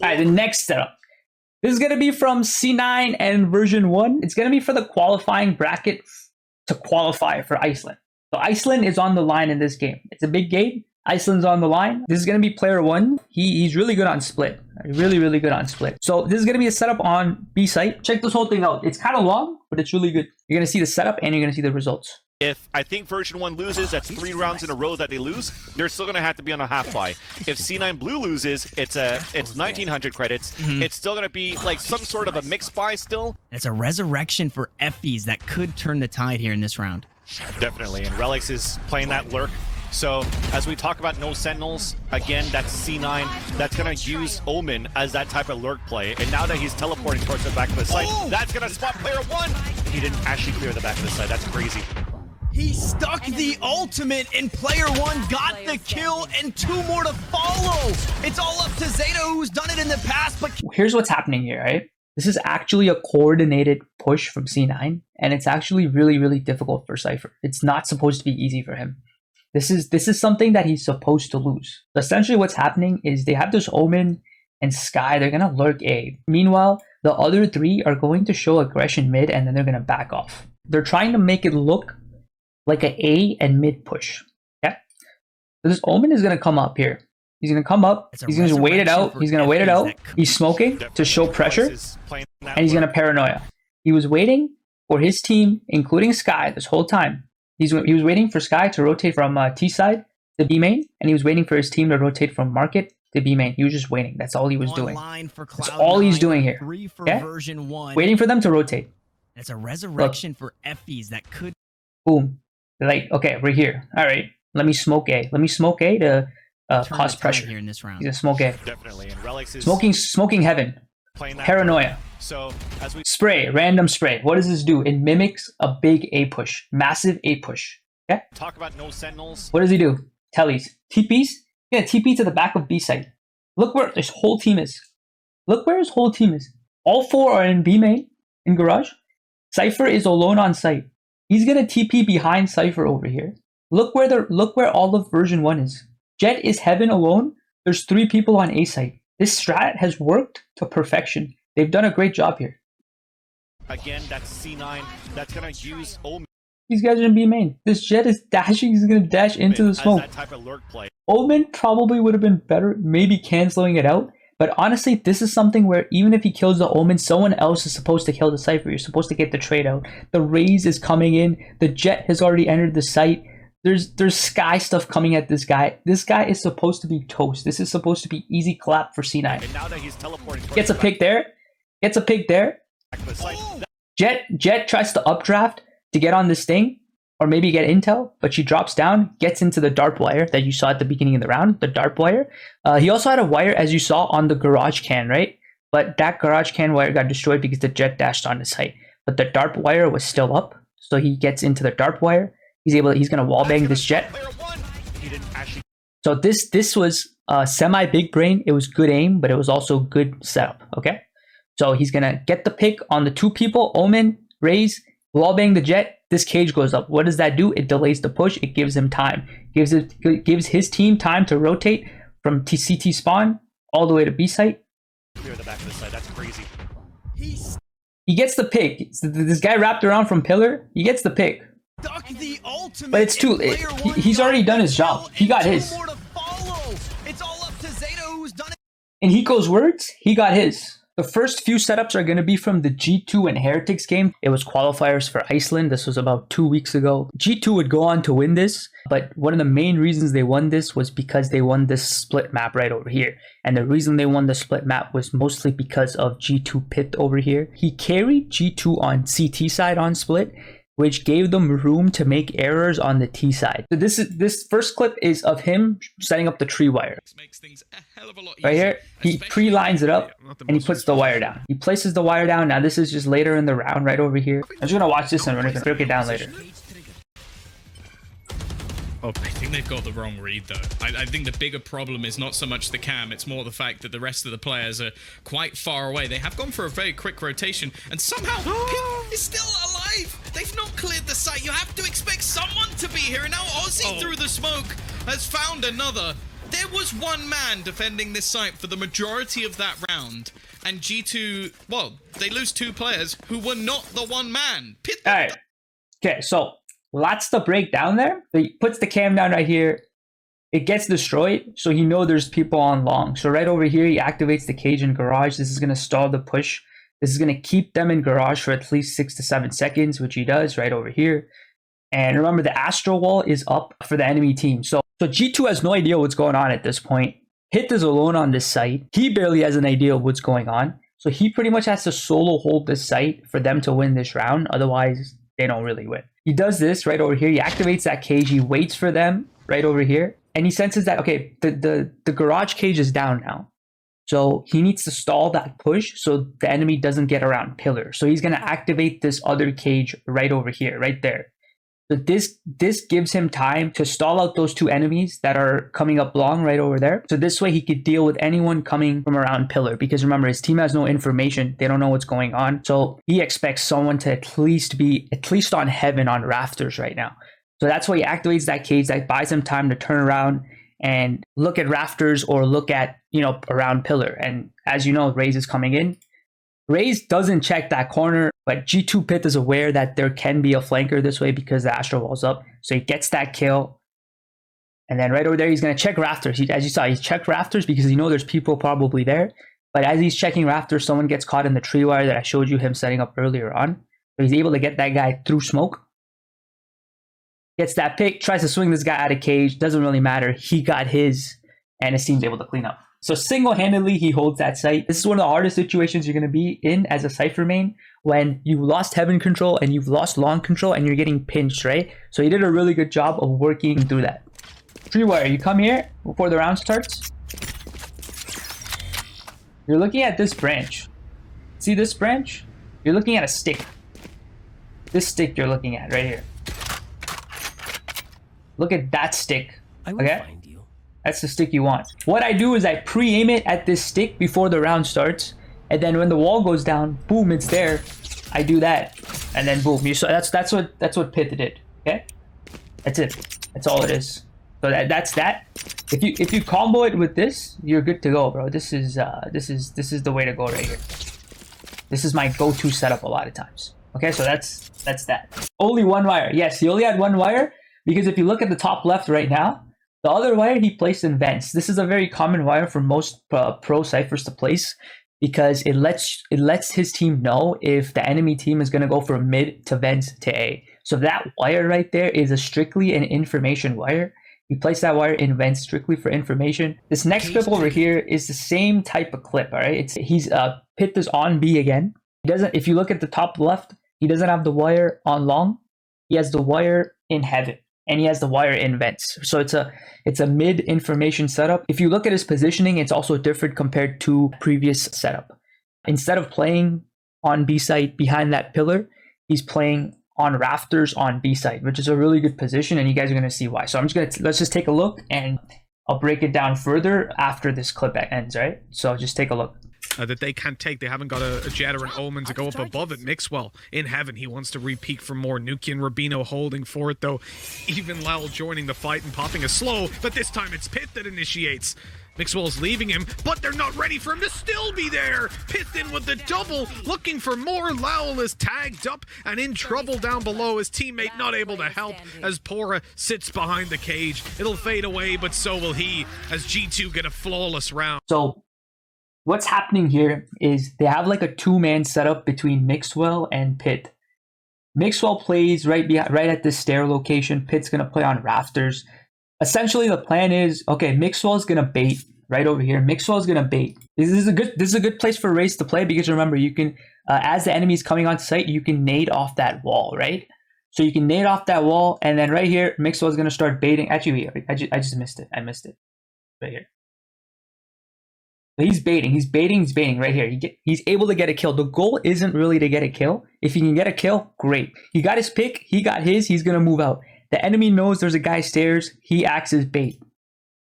All right, the next setup. This is going to be from C9 and version 1. It's going to be for the qualifying bracket to qualify for Iceland. So Iceland is on the line in this game. It's a big game. Iceland's on the line. This is going to be player 1. He's really good on split. Really, really good on split. So this is going to be a setup on B site. Check this whole thing out. It's kind of long, but it's really good. You're going to see the setup and you're going to see the results. If I think version 1 loses, that's 3 rounds in a row that they lose. They're still going to have to be on a half buy. If C9 Blue loses, it's 1,900 credits. It's still going to be like some sort of a mixed buy still. It's a resurrection for Effies that could turn the tide here in this round. Definitely, and Relix is playing that lurk. So as we talk about no sentinels, again, that's C9. That's going to use Omen as that type of lurk play. And now that he's teleporting towards the back of the site, that's going to spot player 1. He didn't actually clear the back of the site. That's crazy. He stuck the ultimate, and player 1 got the kill, and 2 more to follow. It's all up to Zeta, who's done it in the past, but here's what's happening here, right? This is actually a coordinated push from C9, and it's actually really, really difficult for Cypher. It's not supposed to be easy for him. This is something that he's supposed to lose. Essentially what's happening is they have this Omen and Sky. They're going to lurk A. Meanwhile, the other 3 are going to show aggression mid, and then they're going to back off. They're trying to make it look like an A and mid push. Okay? So this Omen is going to come up here. He's going to come up. He's going to wait it out. He's going to wait it out. He's smoking to show pressure, and he's going to paranoia. He was waiting for his team, including Sky, this whole time. He was waiting for Sky to rotate from T side to B main, and he was waiting for his team to rotate from market to B main. He was just waiting. That's all he was doing. That's all he's doing here. Okay? Waiting for them to rotate. It's a resurrection for Effies that could. Boom. Like, okay, we're here. All right, let me smoke A. Let me smoke A to cause pressure here in this round. He's gonna smoke A. Definitely, and Relix is smoking heaven. Paranoia. So as we spray, random spray. What does this do? It mimics a big A push, massive A push. Okay. Talk about no sentinels. What does he do? Tellies, TPs. Yeah, TP to the back of B site. Look where his whole team is. Look where his whole team is. All 4 are in B main in garage. Cypher is alone on site. He's gonna TP behind Cypher over here. Look where all of version 1 is. Jet is heaven alone. There's 3 people on A site. This strat has worked to perfection. They've done a great job here. Again, that's C9. That's gonna use Omen. These guys are in B main. This Jet is dashing. He's gonna dash into the smoke. That type of lurk play. Omen probably would have been better, maybe canceling it out. But honestly, this is something where even if he kills the Omen, someone else is supposed to kill the Cypher. You're supposed to get the trade out. The Raze is coming in. The Jet has already entered the site. There's Sky stuff coming at this guy. This guy is supposed to be toast. This is supposed to be easy clap for C9. And now that he's teleporting, gets a pick there. Gets a pick there. Jet tries to updraft to get on this thing, or maybe get intel, but she drops down, gets into the dart wire that you saw at the beginning of the round, the dart wire. He also had a wire, as you saw, on the garage can, right? But that garage can wire got destroyed because the Jet dashed on the site. But the dart wire was still up, so he gets into the dart wire. He's gonna wallbang this Jet. So this was semi big brain. It was good aim, but it was also good setup. Okay, so he's gonna get the pick on the 2 people. Omen, Raze, wallbang the Jet. This cage goes up. What does that do? It delays the push. It gives him time. Gives his team time to rotate from CT spawn all the way to B site. Clear the back of the site. That's crazy. He gets the pick. This guy wrapped around from pillar. He gets the pick. But it's too late. He's already done his job. He got his. In Hiko's words, he got his. The first few setups are going to be from the G2 and Heretics game. It was qualifiers for Iceland. This was about 2 weeks ago. G2 would go on to win this, but one of the main reasons they won this was because they won this split map right over here. And the reason they won the split map was mostly because of G2 Pith over here. He carried G2 on CT side on split, which gave them room to make errors on the T side. So this first clip is of him setting up the tree wire. Right here, he pre-lines it up and he puts the wire down. He places the wire down. Now this is just later in the round right over here. I'm just gonna watch this and we're gonna break it down later. Oh, I think they've got the wrong read, though. I think the bigger problem is not so much the cam, it's more the fact that the rest of the players are quite far away. They have gone for a very quick rotation, and somehow Pip is still alive. They've not cleared the site. You have to expect someone to be here, and now Ozzy through the smoke has found another. There was one man defending this site for the majority of that round, and G2, well, they lose 2 players who were not the one man. All right. Okay, so lots to break down there. He puts the cam down right here. It gets destroyed, so he knows there's people on long. So right over here, he activates the cage in garage. This is going to stall the push. This is going to keep them in garage for at least 6 to 7 seconds, which he does right over here. And remember, the astral wall is up for the enemy team. So G2 has no idea what's going on at this point. Hit is alone on this site. He barely has an idea of what's going on. So he pretty much has to solo hold this site for them to win this round. Otherwise, they don't really win. He does this right over here. He activates that cage. He waits for them right over here. And he senses that, okay, the garage cage is down now. So he needs to stall that push so the enemy doesn't get around pillar. So he's going to activate this other cage right over here, right there. So this gives him time to stall out those 2 enemies that are coming up long right over there. So this way he could deal with anyone coming from around pillar. Because remember, his team has no information. They don't know what's going on. So he expects someone to at least on heaven on rafters right now. So that's why he activates that cage. That buys him time to turn around and look at rafters or look at, around pillar. And as you know, Raze is coming in. Raze doesn't check that corner, but G2 Pith is aware that there can be a flanker this way because the astral wall's up. So he gets that kill. And then right over there, he's going to check rafters. As you saw, he's checked rafters because there's people probably there. But as he's checking rafters, someone gets caught in the tree wire that I showed you him setting up earlier on. So he's able to get that guy through smoke. Gets that pick, tries to swing this guy out of cage. Doesn't really matter. He got his, and his team's able to clean up. So single-handedly, he holds that site. This is one of the hardest situations you're going to be in as a Cypher main when you've lost heaven control and you've lost long control and you're getting pinched, right? So he did a really good job of working through that. Tree wire, you come here before the round starts. You're looking at this branch. See this branch? You're looking at a stick. This stick you're looking at right here. Look at that stick. I will find you. That's the stick you want. What I do is I pre-aim it at this stick before the round starts, and then when the wall goes down, boom, it's there. I do that, and then boom. You saw that's what Pith did. Okay, that's it. That's all it is. So that's that. If you combo it with this, you're good to go, bro. This is the way to go right here. This is my go-to setup a lot of times. Okay, so that's that. Only one wire. Yes, he only had one wire because if you look at the top left right now, the other wire he placed in vents. This is a very common wire for most pro ciphers to place because it lets his team know if the enemy team is going to go from mid to vents to A. So that wire right there is strictly an information wire. You place that wire in vents strictly for information. This next clip over here is the same type of clip, all right? He's Pith is on B again. He doesn't. If you look at the top left, he doesn't have the wire on long. He has the wire in heaven, and he has the wire in vents. So it's a mid information setup. If you look at his positioning, it's also different compared to previous setup. Instead of playing on B side behind that pillar, he's playing on rafters on B side, which is a really good position, and you guys are going to see why. So let's just take a look, and I'll break it down further after this clip ends, right? So just take a look. That they can't take. They haven't got a Jet or an Omen to go up above it. Mixwell in heaven. He wants to re-peek for more. Nuki and Rubino holding for it, though. Even Lowell joining the fight and popping a slow, but this time it's Pith that initiates. Mixwell's leaving him, but they're not ready for him to still be there. Pith in with the double, looking for more. Lowell is tagged up and in trouble down below. His teammate not able to help as Pora sits behind the cage. It'll fade away, but so will he as G2 get a flawless round. So what's happening here is they have like a two-man setup between Mixwell and Pith. Mixwell plays right at this stair location. Pith's going to play on rafters. Essentially, the plan is, okay, Mixwell's going to bait right over here. Mixwell's going to bait. This is a good place for Raze to play because remember, you can, as the enemy's coming on site, you can nade off that wall, right? So you can nade off that wall, and then right here, Mixwell's going to start baiting. Actually, I just missed it. I missed it right here. So he's baiting right here. He's able to get a kill. The goal isn't really to get a kill. If he can get a kill, great. He got his pick. He got his. He's going to move out. The enemy knows there's a guy stairs. He acts as bait.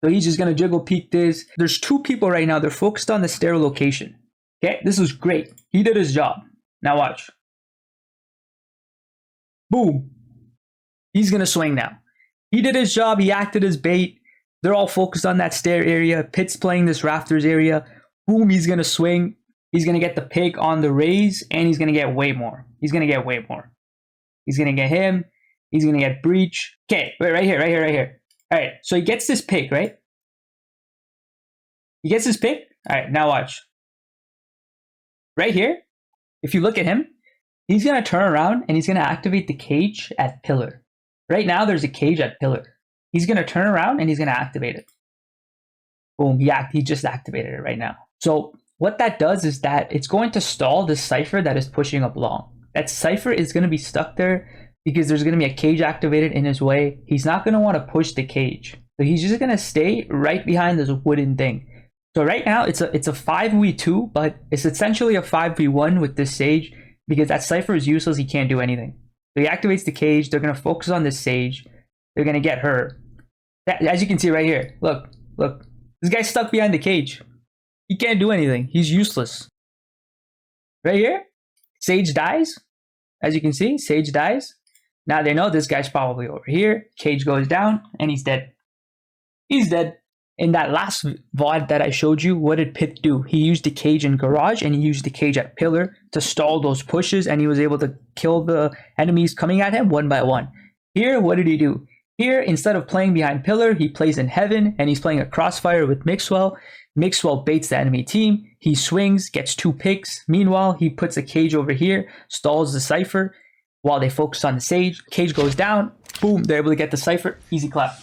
So he's just going to jiggle peek this. There's two people right now. They're focused on the stair location. Okay, this is great. He did his job. Now watch. Boom. He's going to swing now. He did his job. He acted as bait. They're all focused on that stair area. Pitt's playing this rafters area. Boom, he's going to swing. He's going to get the pick on the raise, and he's going to get way more. He's going to get way more. He's going to get him. He's going to get breach. Okay, right here. All right, so he gets this pick, right? He gets his pick. All right, now watch. Right here, if you look at him, he's going to turn around and he's going to activate the cage at pillar. Right now, there's a cage at pillar. He's going to turn around and he's going to activate it. Boom, he just activated it right now. So what that does is that it's going to stall the Cypher that is pushing up long. That Cypher is going to be stuck there because there's going to be a cage activated in his way. He's not going to want to push the cage. So he's just going to stay right behind this wooden thing. So right now, it's a 5v2, but it's essentially a 5v1 with this Sage because that Cypher is useless. He can't do anything. So he activates the cage. They're going to focus on this Sage. They're going to get her. As you can see right here, look. This guy's stuck behind the cage. He can't do anything. He's useless. Right here, Sage dies. As you can see, Sage dies. Now they know this guy's probably over here. Cage goes down, and he's dead. He's dead. In that last VOD that I showed you, what did Pith do? He used the cage in garage, and he used the cage at pillar to stall those pushes, and he was able to kill the enemies coming at him one by one. Here, what did he do? Here, instead of playing behind pillar, he plays in heaven, and he's playing a crossfire with Mixwell. Mixwell baits the enemy team. He swings, gets 2 picks. Meanwhile, he puts a cage over here, stalls the Cypher while they focus on the Sage. Cage goes down. Boom, they're able to get the Cypher. Easy clap.